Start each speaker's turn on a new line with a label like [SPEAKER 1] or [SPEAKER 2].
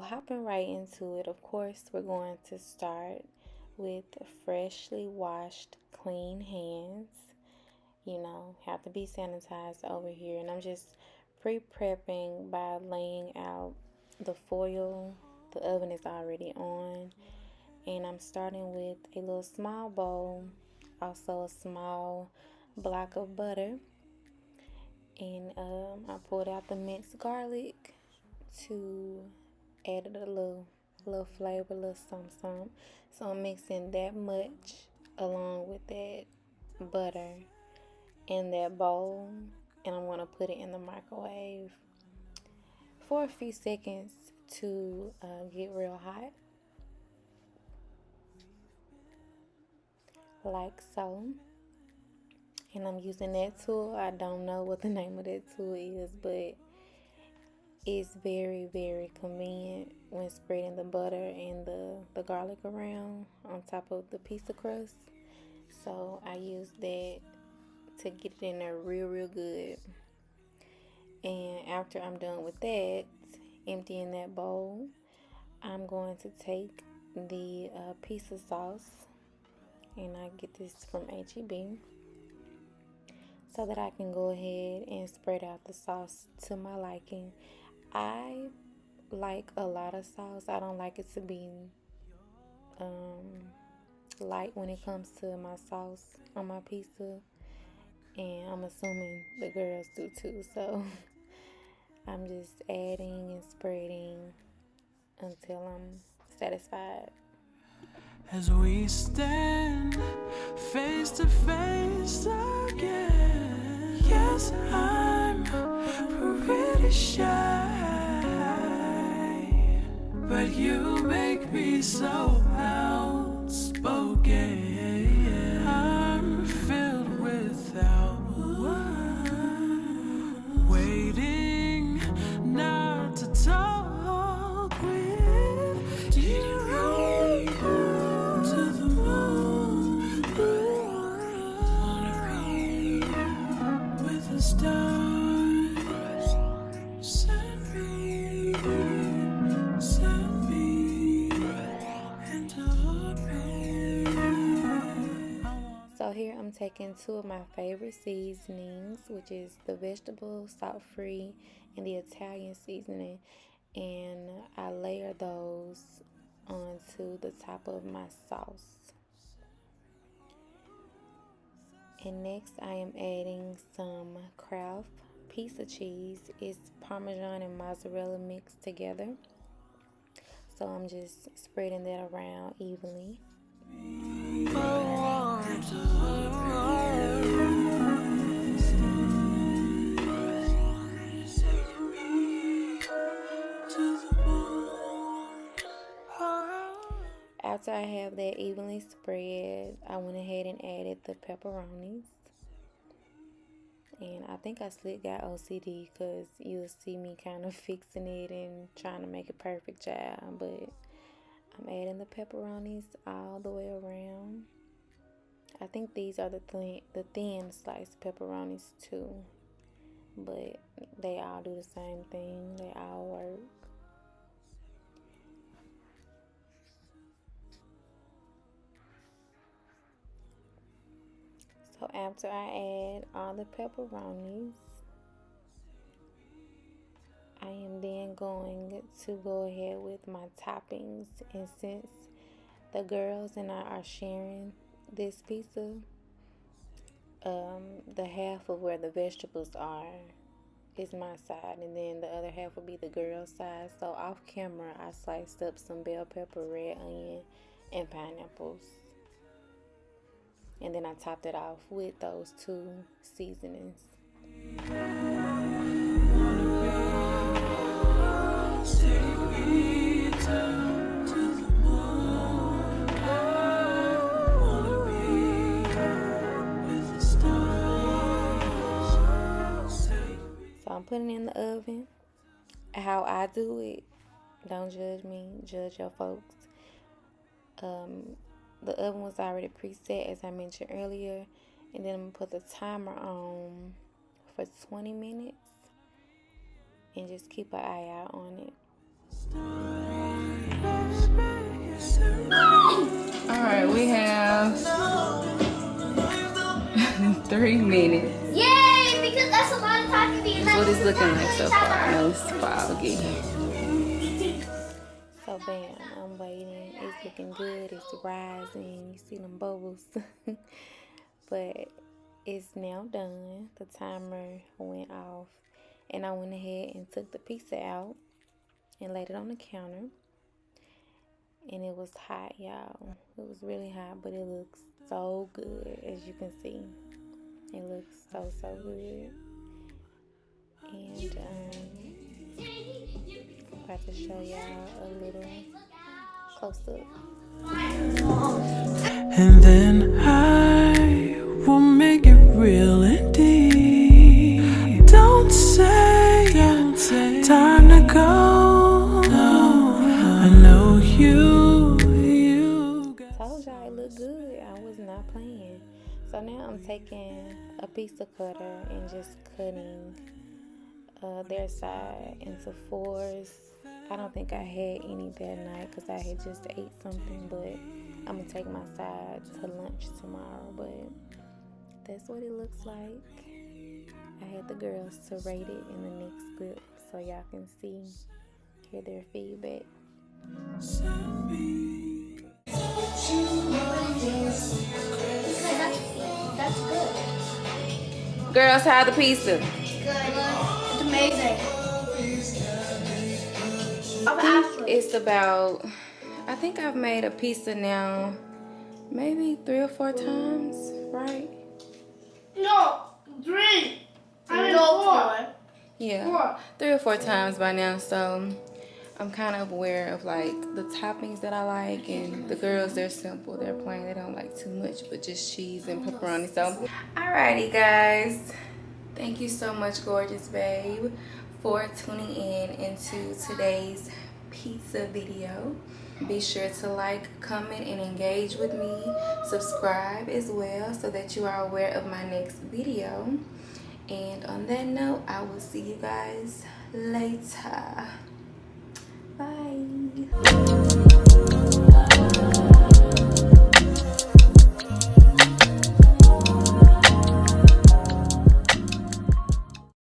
[SPEAKER 1] So, hopping right into it, of course, we're going to start with freshly washed, clean hands. Have to be sanitized over here. And I'm just pre prepping by laying out the foil. The oven is already on. And I'm starting with a little small bowl, also a small block of butter. And I pulled out the minced garlic to add a little flavor, a little something. So I'm mixing that much along with that butter in that bowl, and I'm gonna put it in the microwave for a few seconds to get real hot, like so. And I'm using that tool. I don't know what the name of that tool is, but it's very, very convenient when spreading the butter and the garlic around on top of the pizza crust. So I use that to get it in there real, real good. And after I'm done with that, emptying that bowl, I'm going to take the pizza sauce, and I get this from HEB, so that I can go ahead and spread out the sauce to my liking. I like a lot of sauce. I don't like it to be light when it comes to my sauce on my pizza, and I'm assuming the girls do too. So I'm just adding and spreading until I'm satisfied.
[SPEAKER 2] As we stand face to face again, yes, I'm pretty shy, but you make me so outspoken. I'm filled without waiting not to talk with you. To the moon, wanna be with the stars. Send me into orbit.
[SPEAKER 1] So here I'm taking two of my favorite seasonings, which is the vegetable salt-free and the Italian seasoning, and I layer those onto the top of my sauce. And next I am adding some Kraft pizza cheese. It's Parmesan and mozzarella mixed together. So I'm just spreading that around evenly. After I have that evenly spread, I went ahead and added the pepperonis. And I think I slick got OCD, because you'll see me kind of fixing it and trying to make a perfect job. But I'm adding the pepperonis all the way around. I think these are the thin sliced pepperonis too. But they all do the same thing. They all work. So after I add all the pepperonis, I am then going to go ahead with my toppings. And since the girls and I are sharing this pizza, the half of where the vegetables are is my side, and then the other half will be the girls' side. So off camera, I sliced up some bell pepper, red onion, and pineapples. And then I topped it off with those two seasonings. So I'm putting it in the oven. How I do it, don't judge me, judge your folks. The oven was already preset, as I mentioned earlier, and then I'm gonna put the timer on for 20 minutes and just keep an eye out on it.
[SPEAKER 3] Alright, we have 3 minutes.
[SPEAKER 4] Yay! Because that's a lot of time to be in
[SPEAKER 3] That's what it's looking like so far. I know it's foggy.
[SPEAKER 1] So bam, I'm waiting. It's looking good. It's rising. You see them bubbles. But it's now done. The timer went off. And I went ahead and took the pizza out and laid it on the counter. And it was hot, y'all. It was really hot, but it looks so good, as you can see. It looks so, so good. And I'm about to show y'all a little close up.
[SPEAKER 2] And then I will make it real indeed. Don't say time to go. I know you
[SPEAKER 1] Told y'all it looked good. I was not playing. So now I'm taking a pizza cutter and just cutting their side into 4s. I don't think I had any that night because I had just ate something, but I'm going to take my side to lunch tomorrow. But that's what it looks like. I had the girls to rate it in the next clip so y'all can hear their feedback.
[SPEAKER 4] That's good.
[SPEAKER 3] Girls, how the pizza?
[SPEAKER 4] Good. It's amazing.
[SPEAKER 3] It's about, I think I've made a pizza now maybe 3 or 4 times, right?
[SPEAKER 4] No, 3. I mean 4.
[SPEAKER 3] Yeah,
[SPEAKER 4] 4.
[SPEAKER 3] 3 or 4 times by now, so I'm kind of aware of like the toppings that I like, and the girls, they're simple, they're plain, they don't like too much but just cheese and pepperoni. So alrighty guys, thank you so much, gorgeous babe, for tuning in into today's pizza video. Be sure to like, comment, and engage with me. Subscribe as well so that you are aware of my next video. And on that note, I will see you guys later. Bye.